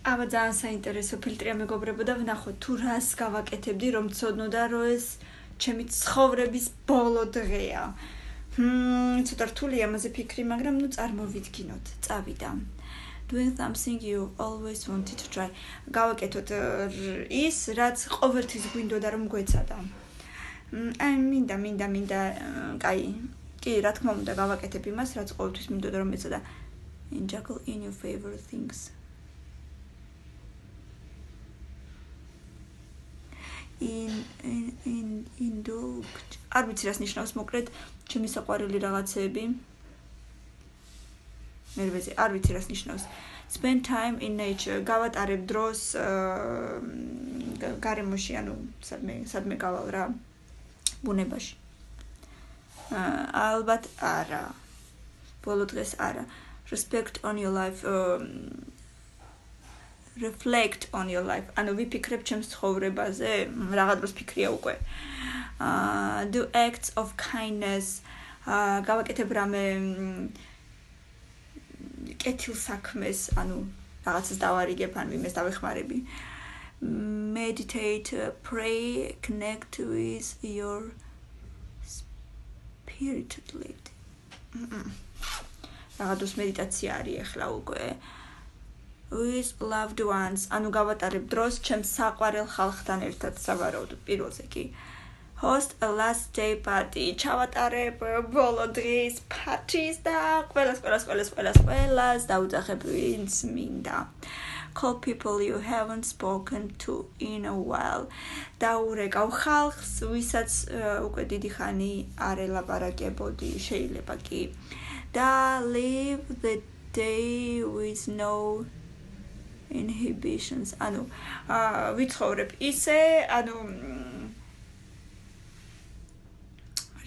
აბა ძალიან საინტერესო ფილტრია მეგობრებო და ვნახოთ თუ რას გავაკეთებდი რომ ცოდნოდა რომ ეს ჩემი ცხოვრების ბოლო დღეა. ცოტა რთულია ამაზე ფიქრი, მაგრამ ნუ წარმოვიდგინოთ, წავიდა. Doing something you always wanted to try. გავაკეთოთ ის, რაც ყოველთვის გვინდოდა რომ გვეცადა. მინდა, კაი, კი, რა თქმა უნდა, გავაკეთებ იმას, რაც ყოველთვის მინდოდა რომ მეცადა. Juggle in your favorite things. Indulge. არ ვიცი რას ნიშნავს მოკლედ ჩემი საყვარელი რაღაცეები. მერვეზე არ ვიცი რას ნიშნავს. Spend time in nature. გავატარებ დროს გარემოში, ანუ სადმე გავალ რა. ბუნებაში. ალბათ არა. ბოლო დღეს არა. Respect on your life. Reflect on your life. ანუ ვიფიქრებ ჩემს ცხოვრებაზე, რაღა დროს ფიქრია უკვე. Do acts of kindness. გავაკეთებ რამე კეთილ საქმეს, ანუ რაღაცას დავარიგებ, ან ვიმეს დავეხმარები. Meditate, pray, connect with your spirituality. რაღა დროს მედიტაცია არის ახლა უკვე. With loved ones. ანუ გავატარებ დროს ჩემს საყვარელ ხალხთან ერთად სავარაუდოდ პირველზე კი. Host a last day party. ჩავატარებ ბოლო დღის parties და ყველას დავუძახებ ვინც მინდა. Call people you haven't spoken to in a while. დაურეკავ ხალხს, ვისაც უკვე დიდი ხანი არ ელაპარაკებოდი, შეიძლება კი. და live the day with no inhibitions. ანუ ვიცხოვრებ ისე, ანუ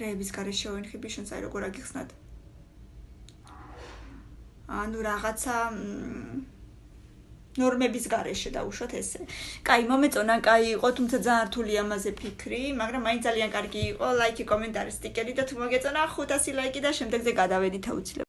რეების გარეშე inhibitions აი როგორ აგიხსნათ. ანუ რაღაცა ნორმების გარეშე დაუშვათ ესე. კაი, მომეწონა, კაი იყო, თუმცა ძალიან რთული ამაზე ფიქრი, მაგრამ მაინც ძალიან კარგი იყო, ლაიქი, კომენტარი, სტიკერი და თუ მოგეწონა 500 ლაიკი და შემდეგზე გადავედით აუცილებლად.